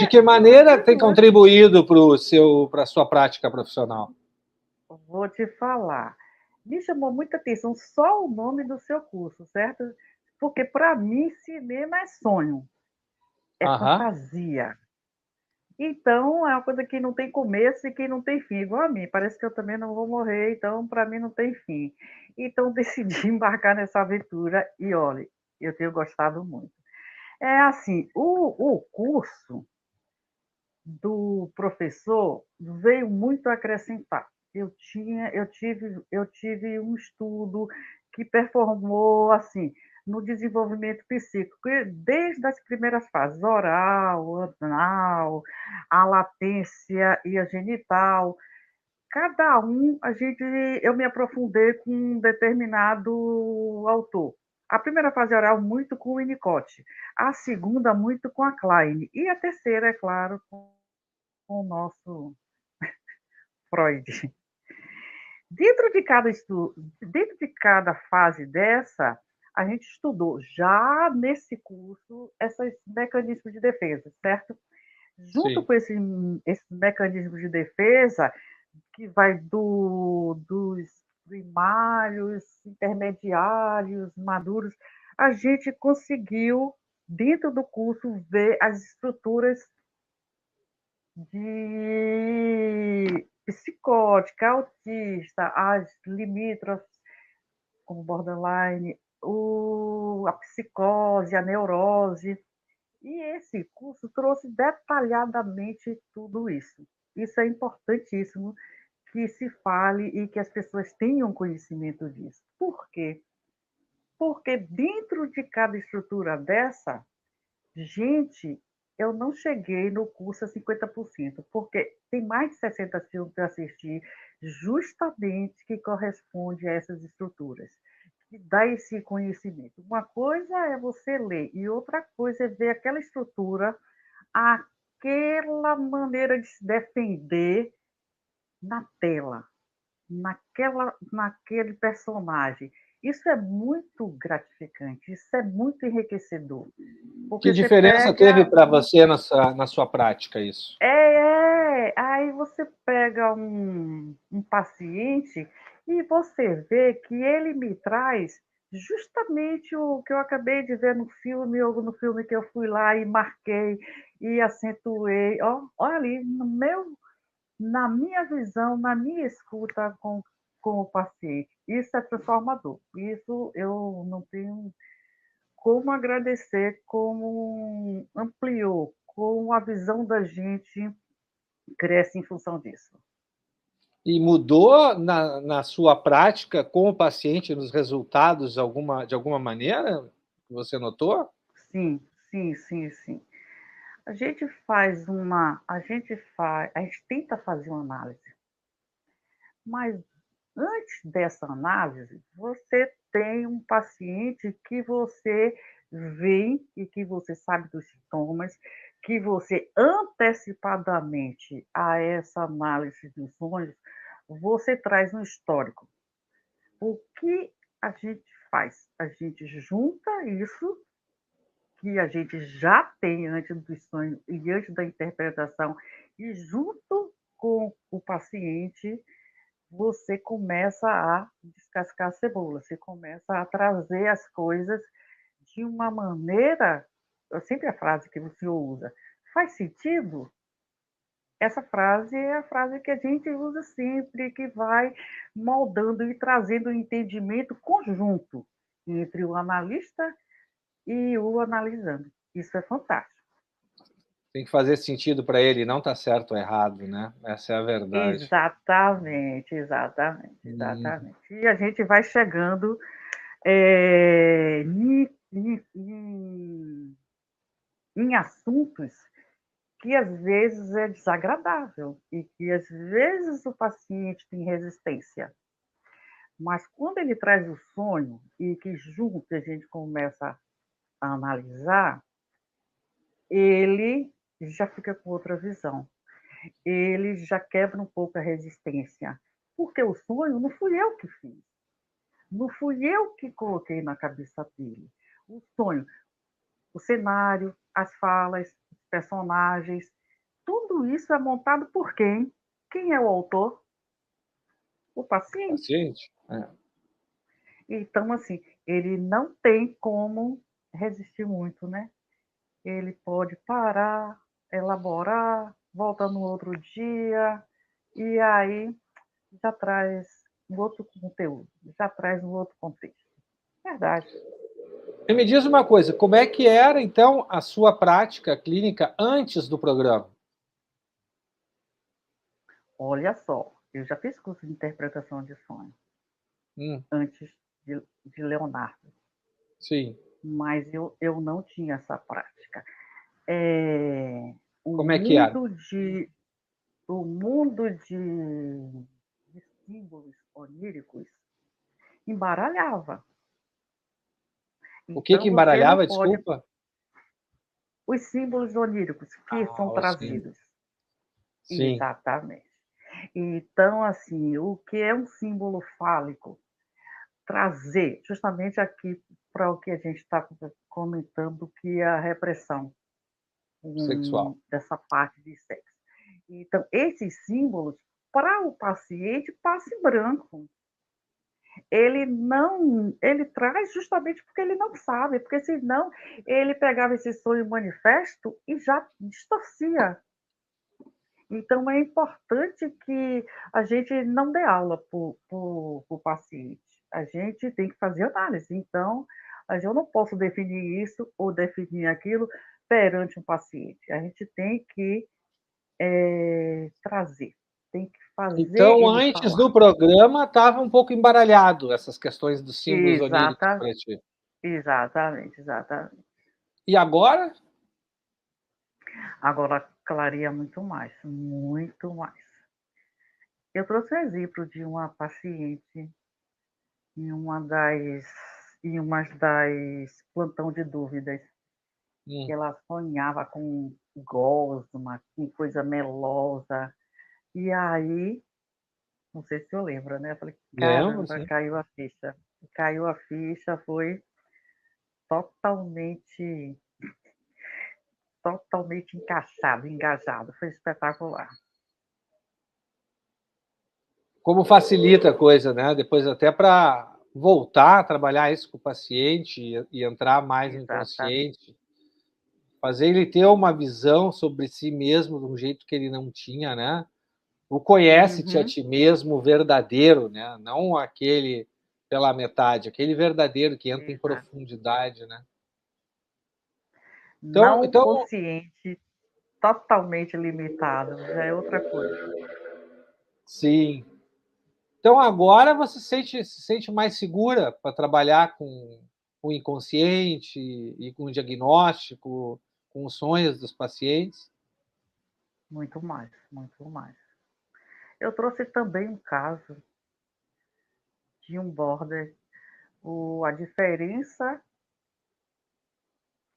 De que maneira tem contribuído para a sua prática profissional? Vou te falar. Me chamou muita atenção só o nome do seu curso, certo? Porque, para mim, cinema é sonho, é Aham. fantasia. Então, é uma coisa que não tem começo e que não tem fim, igual a mim. Parece que eu também não vou morrer, então, para mim, não tem fim. Então, decidi embarcar nessa aventura e, olha, eu tenho gostado muito. É assim, o curso do professor veio muito acrescentar. Eu tive um estudo que performou assim no desenvolvimento psíquico, desde as primeiras fases, oral, anal, a latência e a genital. Cada um, eu me aprofundei com um determinado autor. A primeira fase oral, muito com o Winnicott. A segunda, muito com a Klein. E a terceira, é claro, com o nosso Freud. Dentro de cada fase dessa, a gente estudou já nesse curso esses mecanismos de defesa, certo? Junto Sim. com esses mecanismos de defesa, que vai dos primários, intermediários, maduros, a gente conseguiu, dentro do curso, ver as estruturas de psicótica, autista, as limítrofes, como borderline, a psicose, a neurose. E esse curso trouxe detalhadamente tudo isso. Isso é importantíssimo que se fale e que as pessoas tenham conhecimento disso. Por quê? Porque dentro de cada estrutura dessa, gente, eu não cheguei no curso a 50%, porque tem mais de 60 filmes para assistir, justamente que corresponde a essas estruturas, que dá esse conhecimento. Uma coisa é você ler, e outra coisa é ver aquela estrutura, aquela maneira de se defender na tela, naquele personagem. Isso é muito gratificante, isso é muito enriquecedor, Que porque você diferença teve pega. para você na sua prática isso? Aí você pega um paciente e você vê que ele me traz justamente o que eu acabei de ver no filme, ou no filme que eu fui lá e marquei e acentuei. Ó, olha ali, na minha visão, na minha escuta com o paciente. Isso é transformador. Isso eu não tenho como agradecer, como ampliou, como a visão da gente cresce em função disso. E mudou na sua prática com o paciente, nos resultados, de alguma maneira? Você notou? Sim, sim, sim, sim. A gente tenta fazer uma análise, mas antes dessa análise, você tem um paciente que você vê e que você sabe dos sintomas, que você antecipadamente a essa análise dos sonhos, você traz um histórico. O que a gente faz? A gente junta isso que a gente já tem antes do sonho e antes da interpretação, e junto com o paciente, você começa a descascar a cebola, você começa a trazer as coisas de uma maneira, sempre a frase que o senhor usa, faz sentido? Essa frase é a frase que a gente usa sempre, que vai moldando e trazendo um entendimento conjunto entre o analista e o analisando. Isso é fantástico. Tem que fazer sentido para ele, não está certo ou errado, né? Essa é a verdade. Exatamente, exatamente, Hum. exatamente. E a gente vai chegando em assuntos que às vezes é desagradável e que às vezes o paciente tem resistência. Mas quando ele traz o sonho e que junto a gente começa a analisar, ele já fica com outra visão. Ele já quebra um pouco a resistência. Porque o sonho não fui eu que fiz. Não fui eu que coloquei na cabeça dele. O sonho, o cenário, as falas, personagens. Tudo isso é montado por quem? Quem é o autor? O paciente. Paciente? É. Então, assim, ele não tem como resistir muito, né? Ele pode parar, elaborar, volta no outro dia, e aí já traz um outro conteúdo, já traz um outro contexto. Verdade. E me diz uma coisa, como é que era, então, a sua prática clínica antes do programa? Olha só, eu já fiz curso de interpretação de sonho Hum, antes de Leonardo, sim. mas eu não tinha essa prática. É, o Como é que era? mundo de, o mundo de símbolos oníricos embaralhava. O que que Então você não embaralhava, pode. desculpa? Os símbolos oníricos que são Sim. trazidos. Sim, Exatamente. Então, assim, o que é um símbolo fálico? Trazer, justamente aqui para o que a gente está comentando, que é a repressão sexual. dessa parte de sexo. Então, esses símbolos, para o paciente, passa em branco. Ele traz justamente porque ele não sabe, porque senão ele pegava esse sonho manifesto e já distorcia. Então é importante que a gente não dê aula para o paciente. A gente tem que fazer análise. Então, eu não posso definir isso ou definir aquilo perante um paciente. A gente tem que trazer, tem que fazer Então, ele antes falar. do programa, estava um pouco embaralhado essas questões dos símbolos oníricos Exata, para ti. exatamente, exatamente. E agora? Agora clareia muito mais, muito mais. Eu trouxe um exemplo de uma paciente em uma das plantão de dúvidas, que Hum, ela sonhava com gosma, com coisa melosa. E aí, não sei se eu lembro, né? Eu falei, lembro, caramba, sim. caiu a ficha. Caiu a ficha, foi totalmente, totalmente encaixado, engajado. Foi espetacular. Como facilita a coisa, né? Depois até para voltar a trabalhar isso com o paciente e entrar mais no Exatamente. inconsciente, fazer ele ter uma visão sobre si mesmo de um jeito que ele não tinha, né? O conhece-te a Uhum, ti mesmo verdadeiro, né? Não aquele pela metade, aquele verdadeiro que entra em exato. profundidade, né? Então, Não então, consciente, totalmente limitado, já é outra coisa. sim. Então agora você se sente mais segura para trabalhar com o inconsciente e com o diagnóstico, com os sonhos dos pacientes? Muito mais, muito mais. Eu trouxe também um caso de um border, a diferença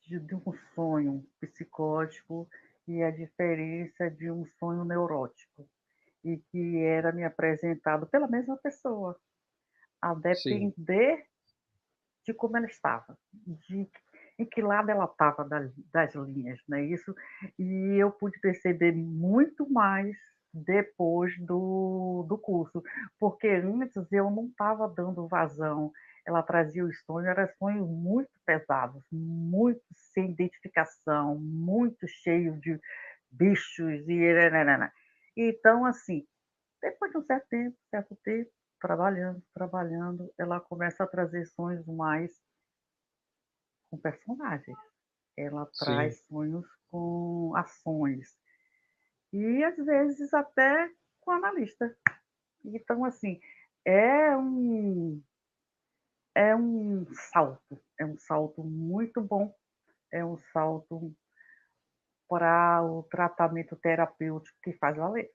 de um sonho psicótico e a diferença de um sonho neurótico, e que era me apresentado pela mesma pessoa, a Sim, depender de como ela estava, de em que lado ela estava das linhas, né? Isso, e eu pude perceber muito mais depois do curso, porque antes eu não estava dando vazão. Ela trazia os sonhos, eram sonhos muito pesados, muito sem identificação, muito cheios de bichos e nananana. Então, assim, depois de um certo tempo, trabalhando, trabalhando, ela começa a trazer sonhos mais com personagens. Ela sim, traz sonhos com ações. E às vezes até com analista. Então, assim, é um, é um salto muito bom, é um salto para o tratamento terapêutico que faz valer.